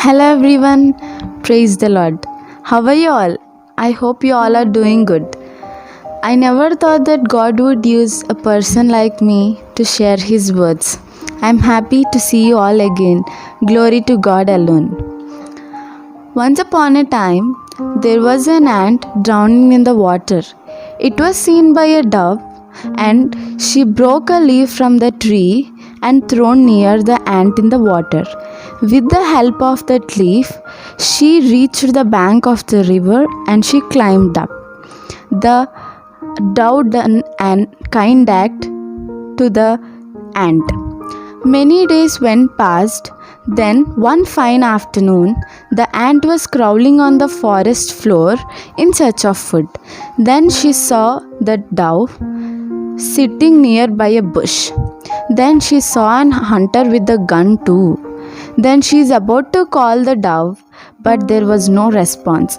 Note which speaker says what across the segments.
Speaker 1: Hello everyone, praise the Lord. How are you all? I hope you all are doing good. I never thought that God would use a person like me to share His words. I'm happy to see you all again. Glory to God alone. Once upon a time, there was an ant drowning in the water. It was seen by a dove, and she broke a leaf from the tree and thrown near the ant in the water. With the help of that leaf, she reached the bank of the river and she climbed up. The dove done an kind act to the ant. Many days went past. Then, one fine afternoon, the ant was crawling on the forest floor in search of food. Then she saw the dove sitting near by a bush. Then she saw an hunter with a gun too. Then she is about to call the dove, but there was no response.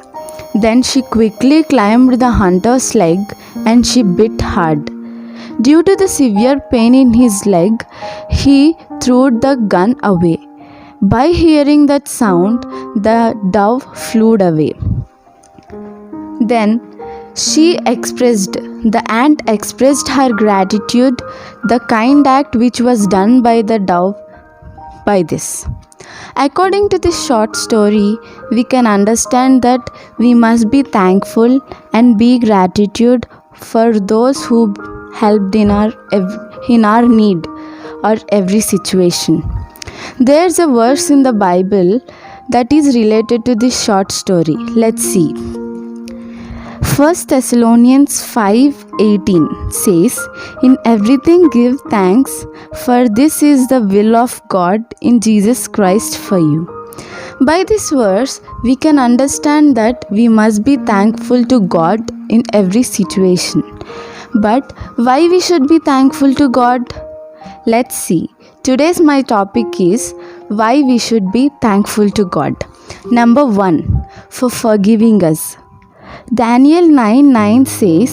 Speaker 1: Then she quickly climbed the hunter's leg and she bit hard. Due to the severe pain in his leg, he threw the gun away. By hearing that sound, the dove flew away. Then the ant expressed her gratitude, the kind act which was done by the dove by this. According to this short story, we can understand that we must be thankful and be gratitude for those who helped in our need or every situation. There's a verse in the Bible that is related to this short story. Let's see. 1 Thessalonians 5:18 says, "In everything give thanks, for this is the will of God in Jesus Christ for you." By this verse, we can understand that we must be thankful to God in every situation. But why we should be thankful to God? Let's see. Today's my topic is why we should be thankful to God. Number 1, for forgiving us. Daniel 9:9 says,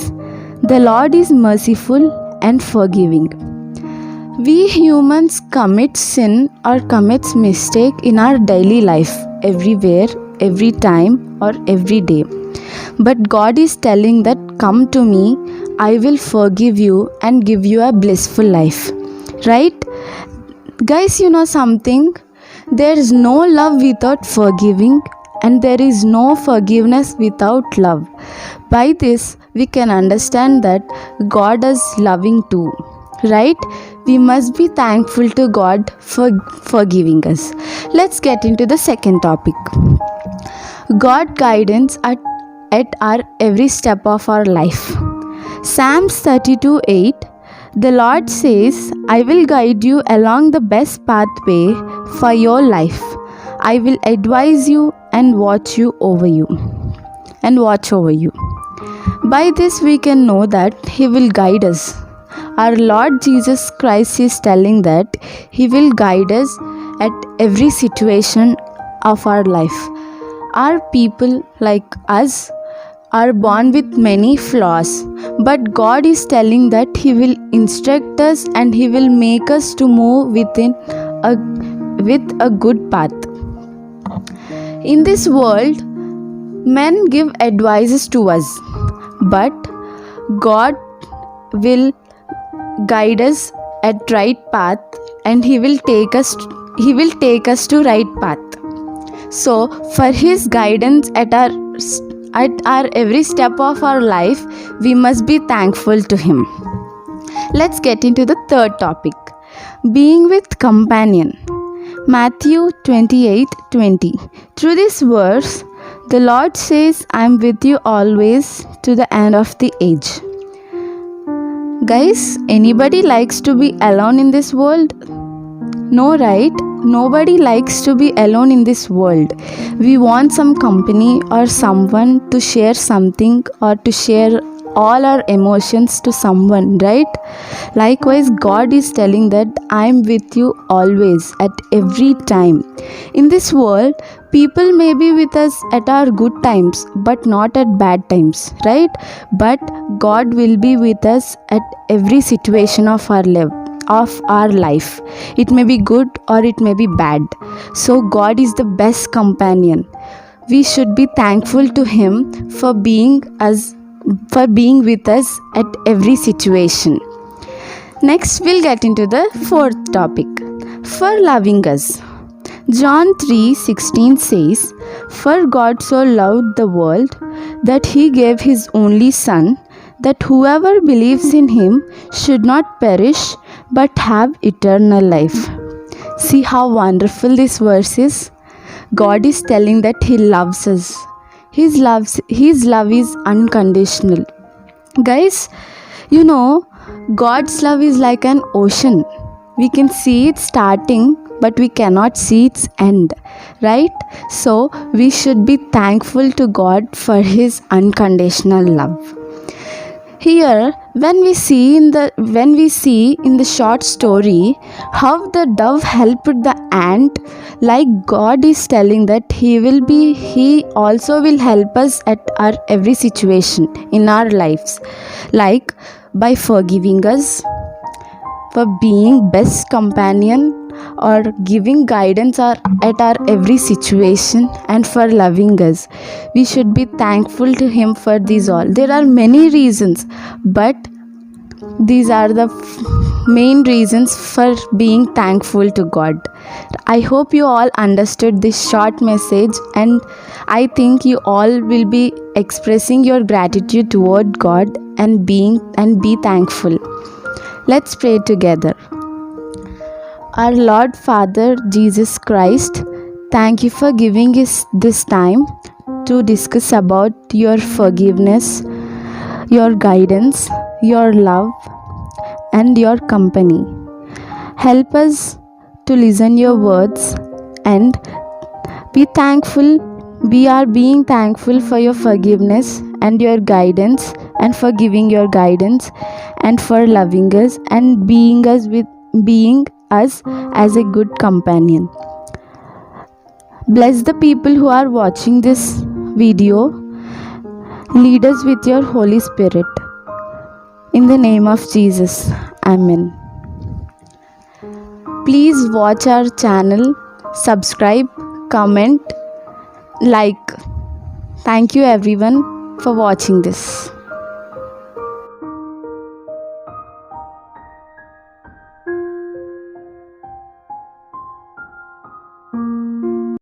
Speaker 1: "The Lord is merciful and forgiving." We humans commit sin or commit mistake in our daily life, everywhere, every time or every day. But God is telling that, "Come to me, I will forgive you and give you a blissful life." Right? Guys, you know something? There is no love without forgiving, and there is no forgiveness without love. By this, we can understand that God is loving too. Right? We must be thankful to God for forgiving us. Let's get into the second topic. God guidance at our every step of our life. Psalms 32:8, the Lord says, "I will guide you along the best pathway for your life. I will advise you and watch over you." By this we can know that He will guide us. Our Lord Jesus Christ is telling that He will guide us at every situation of our life. Our people like us are born with many flaws, but God is telling that He will instruct us and He will make us to move with a good path. In this world, men give advices to us, but God will guide us at right path, and He will take us to right path. So, for His guidance at our every step of our life, we must be thankful to Him. Let's get into the third topic, being with companion. Matthew 28:20. Through this verse, the Lord says, "I am with you always to the end of the age." Guys, anybody likes to be alone in this world? No, right? Nobody likes to be alone in this world. We want some company or someone to share something or to share all our emotions to someone, right? Likewise, God is telling that I am with you always at every time. In this world, people may be with us at our good times but not at bad times, right? But God will be with us at every situation of our of our life. It may be good or it may be bad. So God is the best companion. We should be thankful to him for being with us at every situation. Next, we'll get into the fourth topic, for loving us. John 3:16 says, "For God so loved the world that he gave his only Son, that whoever believes in him should not perish but have eternal life." See how wonderful this verse is? God is telling that he loves us. His love is unconditional. Guys, God's love is like an ocean. We can see it starting, but we cannot see its end, right? So we should be thankful to God for his unconditional love. Here, when we see in the short story how the dove helped the ant, like God is telling that he also will help us at our every situation in our lives, like by forgiving us, for being best companion, or giving guidance at our every situation, and for loving us. We should be thankful to him for these all. There are many reasons, but these are the main reasons for being thankful to God. I hope you all understood this short message, and I think you all will be expressing your gratitude toward God and be thankful. Let's pray together. Our Lord Father Jesus Christ, thank you for giving us this time to discuss about your forgiveness, your guidance, your love, and your company. Help us to listen your words and be thankful. We are being thankful for your forgiveness and your guidance, and for giving your guidance, and for loving us and being us as a good companion. Bless the people who are watching this video. Lead us with your Holy Spirit. In the name of Jesus, Amen. Please watch our channel, subscribe, comment, like. Thank you everyone for watching this.